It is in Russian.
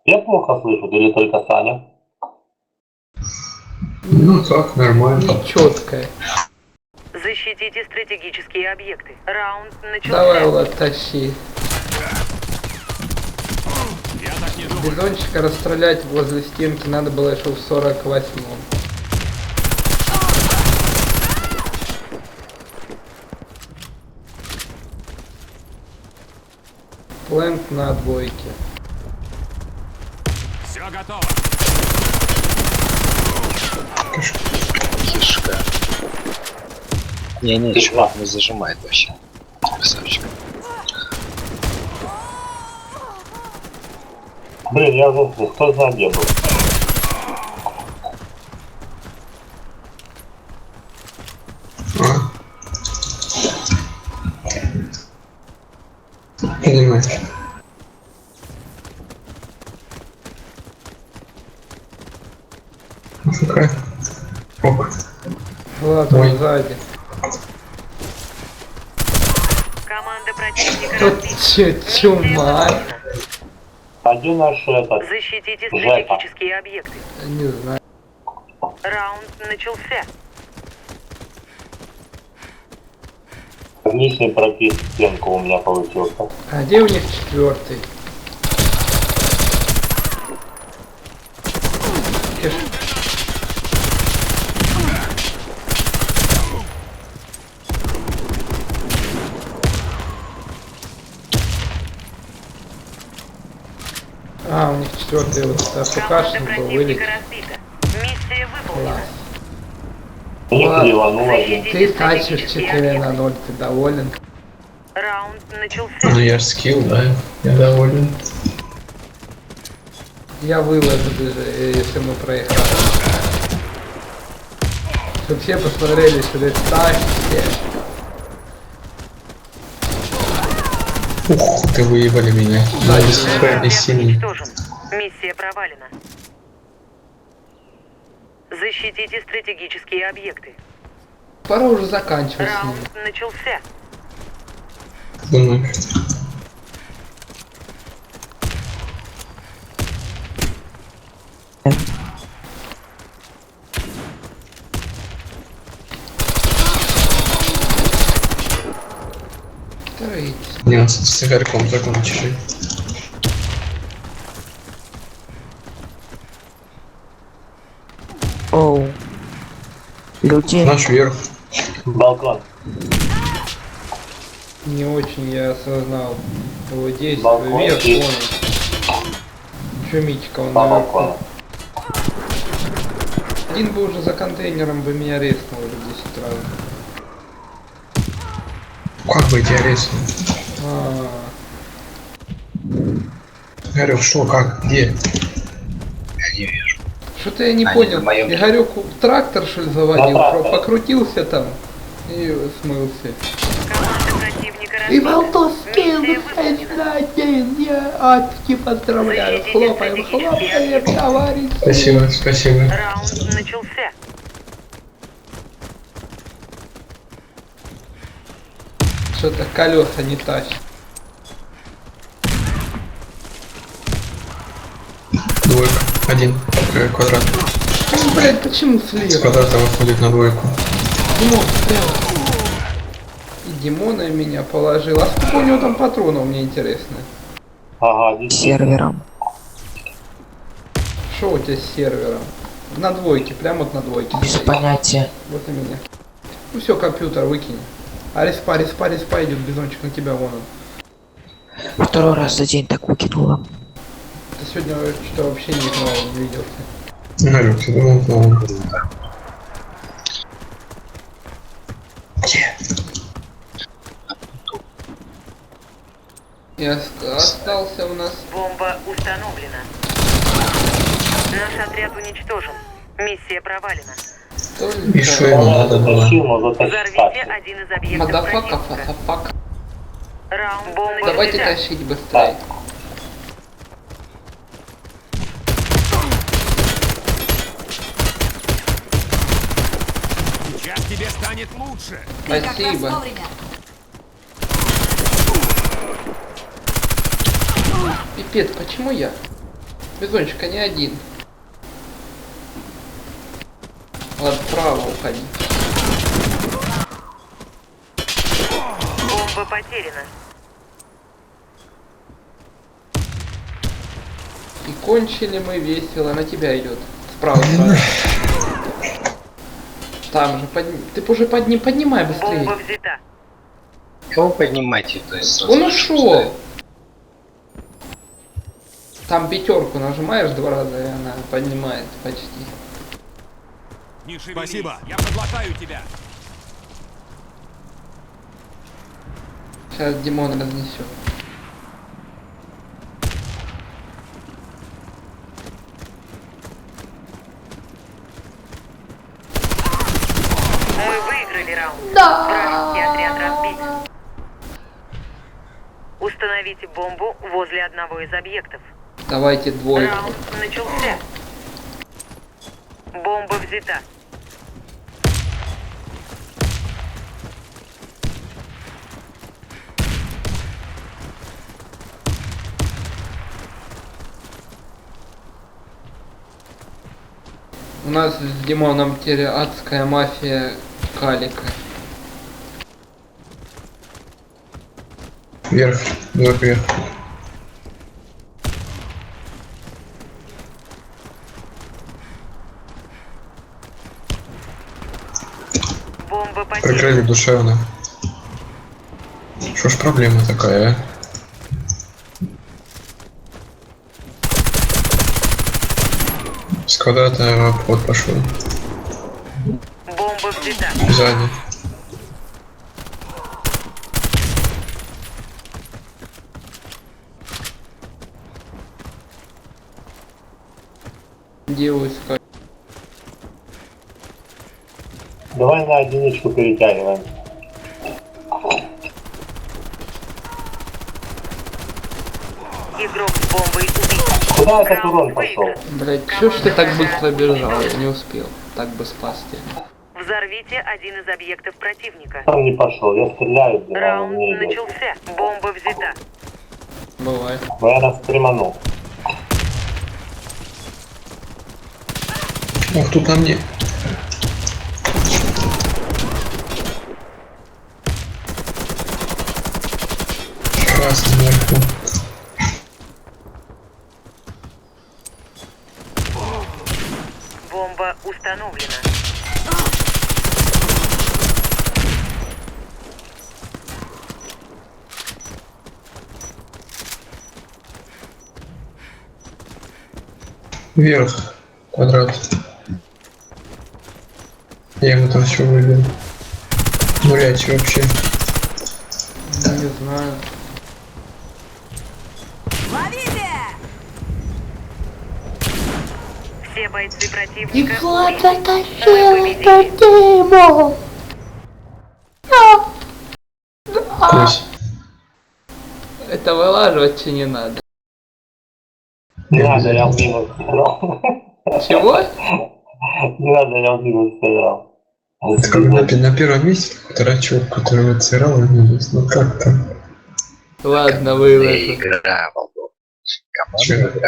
Я плохо слышу, или только Саня? Ну так, нормально. Нечеткая. Защитите стратегические объекты. Раунд начался. Давай, Влад, тащи. Бизончика расстрелять возле стенки надо было еще в 48-м. Плент на двойке. Все готово. Кишка. Не, чувак не зажимает вообще. Красавчик. Блин, я забыл, кто сзади был? Понимаю. Какая? Ок. Влад, Ой. он сзади. Команда противника Тут разбита. чума. Один наш этот. Защитите Жека. стратегические объекты. Не знаю. Раунд начался. Нижний пропис стенку у меня получился. А где у них четвертый? А, у них четвертый вот Команда АФКшник был, вылетел. противника разбита. Миссия выполнена. Класс. Не Ладно. криванул один. Ты тащишь 4 на 0, ты доволен? Раунд Ну начался. я ж скилл, да. Я доволен. Я выложу даже, если мы проиграем. Чтоб все посмотрели, что ты тащишь. Ух, ты выебали меня. Да, Я без хп Отряд и синий. уничтожен. Миссия провалена. Защитите стратегические объекты. Пора уже заканчивать с ними. Раунд начался. Думаю. Строить. Нет, с игорьком закончили. Оу. Люди. Наш вверх. Балкон. Не очень я осознал его действия. Балкон Вверх, и- вон. Чё Митька, он По наверху. балкону. Один бы уже за контейнером бы меня резнул уже 10 раз. Как бы тебя резал? А, Говорю, что, как, где? Я не вижу. Что-то я не Они понял. на моем- Игорек трактор что ли заводил, На трактор. покрутился там и смылся. Команда противника И разбита. Волтовский Миссия выполнена. один, я Атки поздравляю. Хлопаем, хлопаем, товарищ. Спасибо, спасибо. Раунд начался. Что-то колеса не тащат. Двойка. Один. Квадрат. Ну, блядь, почему С слева? квадрата выходит на двойку. Димон, слева. И Димона меня положил. А сколько у него там патронов, мне интересно? Ага, здесь. Сервером. Что у тебя с сервером? На двойке, прям вот на двойке. Без стоит. понятия. Вот и меня. Ну все, компьютер выкинь. А респа идет, бизончик на тебя, вон он. Второй раз за день так выкинула. Ты сегодня что-то вообще не играл, не виделся. Говорю, ты думал, ну. Где? И остался у нас... Бомба установлена. Наш отряд уничтожен. Миссия провалена. И что Только... ему надо было? Затащил, но затащил. Взорвите один из объектов Мадафака, противника. фасафак. Раунд бомба. Давайте взята. тащить быстрее. Сейчас тебе станет лучше. Спасибо. Пипец, почему я? Бизончик, они один. Ладно, вправо уходи. Бомба потеряна. И кончили мы весело. На тебя идет. Справа, справа. Там же, ты уже поднимай быстрее. Бомба взята. Кого поднимайте, то есть Он ушел. Там пятерку нажимаешь 2 раза, и она поднимает почти. Не шевелись. Спасибо. Я подлатаю тебя. Сейчас Димон разнесет. Мы выиграли раунд. Да. Вражеский отряд разбит. Установите бомбу возле одного из объектов. Давайте двойку. Раунд начался. Бомба взята. У нас с Димоном теперь адская мафия Калика. Вверх, двойка вверх. Бомба потеряна. Прикрыли душевно. Что ж проблема такая, а? С квадрата обход пошел. Бомба взята. Сзади. Где его искать? Давай на единичку перетягиваем. Игрок с бомбой убит. Куда этот урон пошел? Блять, чё ж ты так быстро бежал? Я не успел. Так бы спасти. Взорвите один из объектов противника. Он не пошел, я стреляю, где он Раунд не идет. начался. Бомба взята. Бывает. Я нас стреманул. Ох, тут на мне. Красный наверху. Бомба установлена. Вверх. Квадрат. Я ему там все выбил. Блять, вообще. Не знаю. Все бойцы И противника вот убиты. это Мы победили. Дима! Кось. Это вылаживать че не надо. Не надо, я в минус стрелял. Чего? Не надо, я в минус стрелял. Это как на первом месте Тарачок, который отсырал и минус. Ну как там? Ладно, выложу. игра, Володь. Чё? Команда